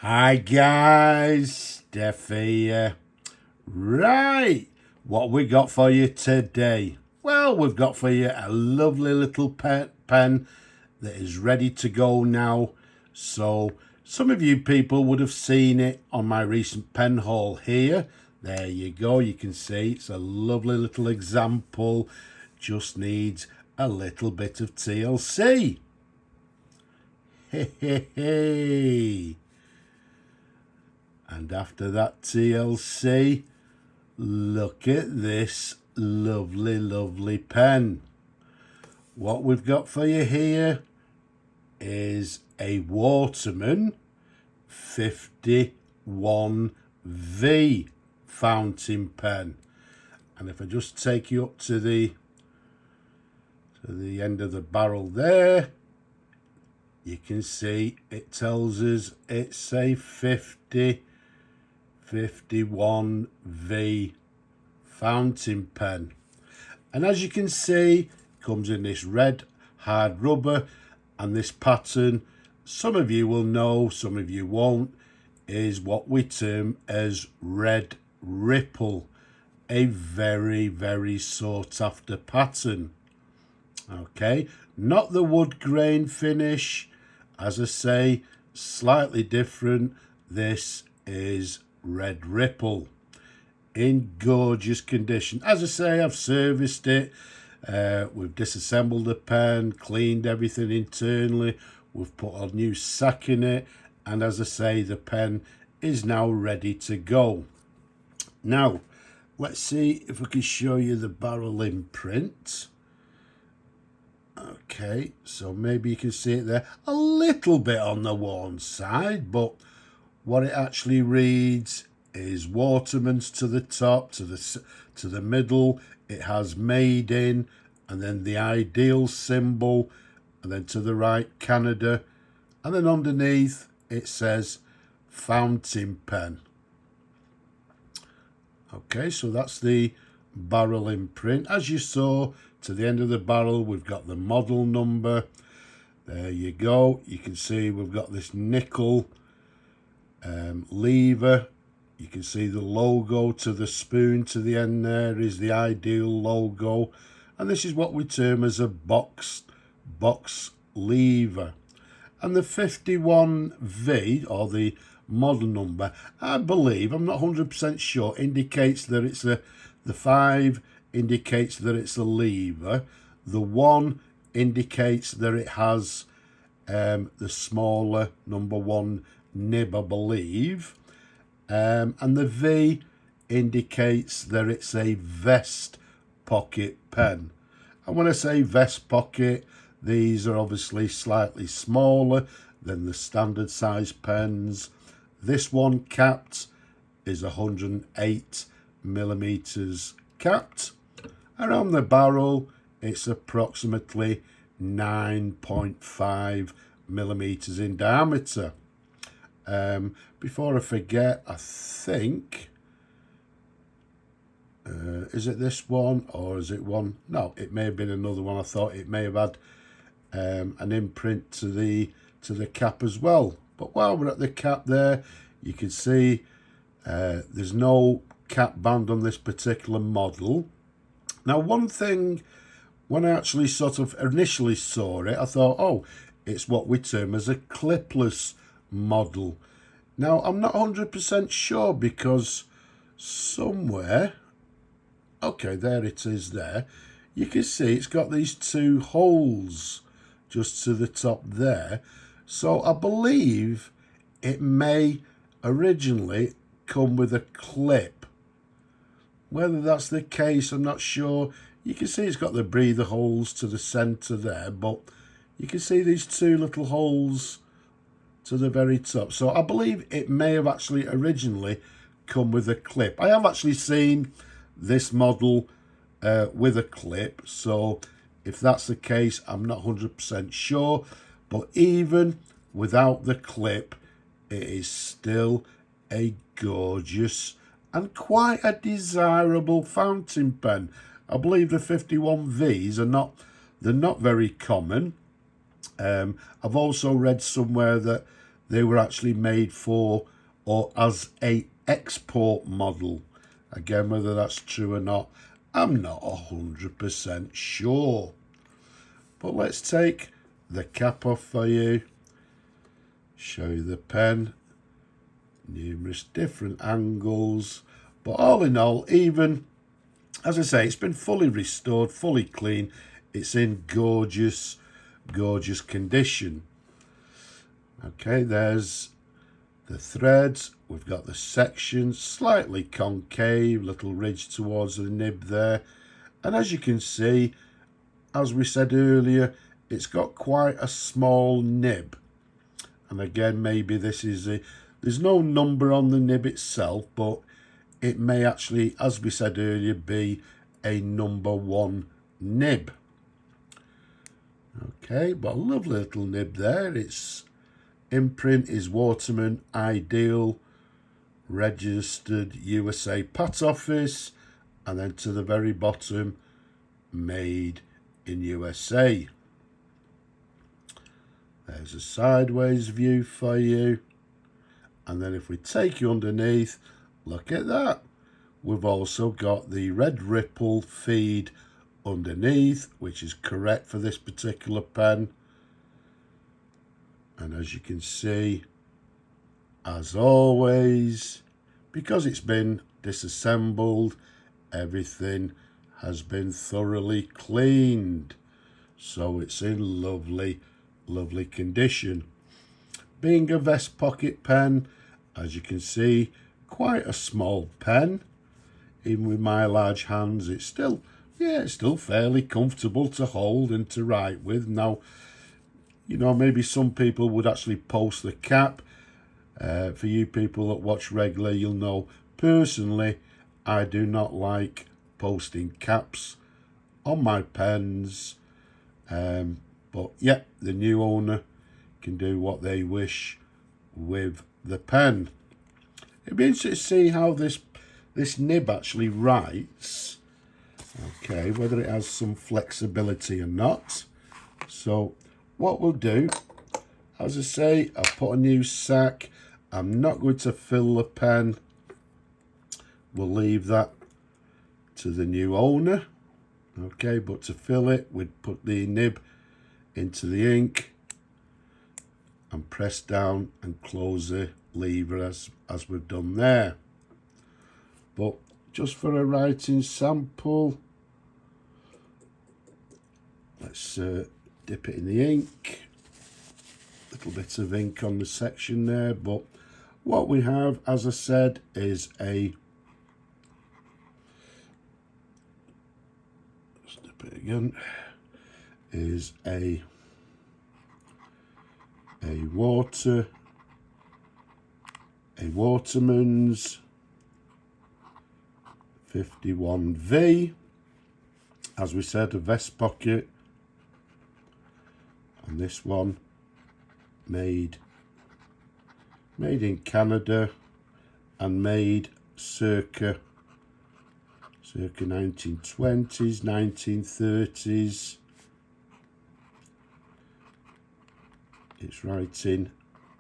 Hi guys, Steph here. Right, what we got for you today? Well, we've got for you a lovely little pen that is ready to go now. So some of you people would have seen it on my recent pen haul here. There you go, you can see it's a lovely little example. Just needs a little bit of TLC. Hey, hey, hey. And after that TLC, look at this lovely pen. What we've got for you here is a Waterman 51V fountain pen. And if I just take you up to the end of the barrel there, you can see it tells us it's a 51V fountain pen. And as you can see, it comes in this red hard rubber, and this pattern, some of you will know, some of you won't, is what we term as red ripple. A very sought after pattern. Okay, not the wood grain finish, as I say, slightly different. This is red ripple in gorgeous condition. As I say, I've serviced it. We've disassembled the pen, cleaned everything internally. We've put a new sack in it, and as I say, the pen is now ready to go. Now, let's see if we can show you the barrel imprint. Okay, so maybe you can see it there, a little bit on the worn side, but what it actually reads is Watermans to the top, to the middle. It has made in, and then the Ideal symbol, and then to the right Canada, and then underneath it says fountain pen. Okay, so that's the barrel imprint. As you saw, to the end of the barrel, we've got the model number. There you go. You can see we've got this nickel lever. You can see the logo to the spoon to the end there is the Ideal logo. And this is what we term as a box lever. And the 51V, or the model number, I believe, I'm not 100% sure, indicates that it's the 5 indicates that it's a lever. The 1 indicates that it has the smaller number 1 nib, I believe. And the V indicates that it's a vest pocket pen. And when I say vest pocket, these are obviously slightly smaller than the standard size pens. This one capped is 108mm capped. Around the barrel, it's approximately 9.5mm in diameter. Before I forget, I think, is it this one or is it one? No, it may have been another one. I thought it may have had an imprint to the cap as well. But while we're at the cap there, you can see there's no cap band on this particular model. Now, one thing, when I actually sort of initially saw it, I thought, oh, it's what we term as a clipless model. Now, I'm not 100% sure because somewhere, okay, there it is there, you can see it's got these 2 holes just to the top there. So I believe it may originally come with a clip. Whether that's the case, I'm not sure. You can see it's got the breather holes to the centre there, but you can see these 2 little holes to the very top. So I believe it may have actually originally come with a clip. I have actually seen this model with a clip, so if that's the case, I'm not 100% sure. But even without the clip, it is still a gorgeous and quite a desirable fountain pen. I believe the 51Vs they're not very common. I've also read somewhere that they were actually made for or as a export model. Again, whether that's true or not, I'm not 100% sure. But let's take the cap off for you, show you the pen, numerous different angles, but all in all, even as I say, it's been fully restored, fully clean. It's in gorgeous condition. Okay, there's the threads. We've got the section, slightly concave, little ridge towards the nib there. And as you can see, as we said earlier, it's got quite a small nib. And again, maybe this is there's no number on the nib itself, but it may actually, as we said earlier, be a number 1 nib. Okay, but a lovely little nib there. Its imprint is Watermans Ideal, registered USA Pat Office, and then to the very bottom, made in USA. There's a sideways view for you. And then if we take you underneath, look at that. We've also got the red ripple feed underneath, which is correct for this particular pen. And as you can see, as always, because it's been disassembled, everything has been thoroughly cleaned. So it's in lovely condition. Being a vest pocket pen, as you can see, quite a small pen. Even with my large hands, it's still fairly comfortable to hold and to write with. Now, you know, maybe some people would actually post the cap. For you people that watch regularly, you'll know personally, I do not like posting caps on my pens. But yeah, the new owner can do what they wish with the pen. It'd be interesting to see how this nib actually writes. Okay, whether it has some flexibility or not. So what we'll do, as I say, I've put a new sack. I'm not going to fill the pen. We'll leave that to the new owner. Okay, but to fill it, we'd put the nib into the ink and press down and close the lever as we've done there. But just for a writing sample, let's dip it in the ink. A little bit of ink on the section there, but what we have, as I said, is a, let's dip it again, is a Watermans 51V, as we said, a vest pocket, and this one made in Canada and made circa 1920s, 1930s. It's writing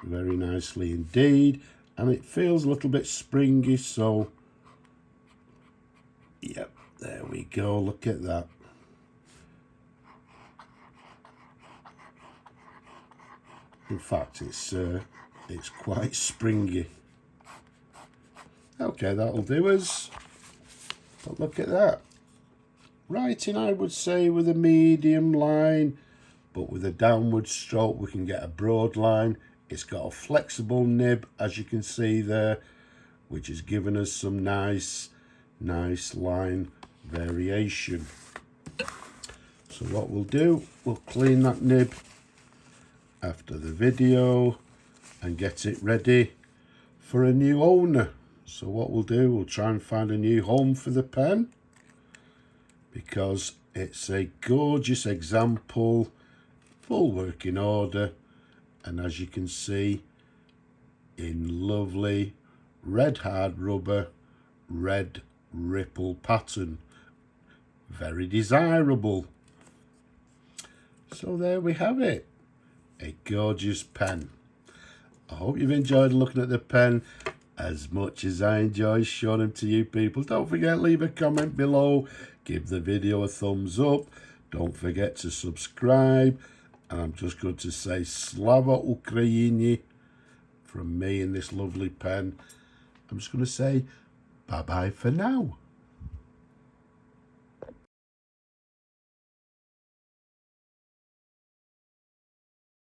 very nicely indeed, and it feels a little bit springy, so yep, there we go, look at that. In fact, it's quite springy. Okay, that'll do us. But look at that. Writing, I would say, with a medium line, but with a downward stroke we can get a broad line. It's got a flexible nib, as you can see there, which has given us some nice line variation. So what we'll do, we'll clean that nib after the video and get it ready for a new owner. So what we'll do, we'll try and find a new home for the pen, because it's a gorgeous example, full working order, and as you can see, in lovely red hard rubber, red ripple pattern. Very desirable. So there we have it, a gorgeous pen. I hope you've enjoyed looking at the pen as much as I enjoy showing them to you people. Don't forget, leave a comment below, give the video a thumbs up, don't forget to subscribe, and I'm just going to say Slava Ukraini from me in this lovely pen. I'm just going to say bye bye for now.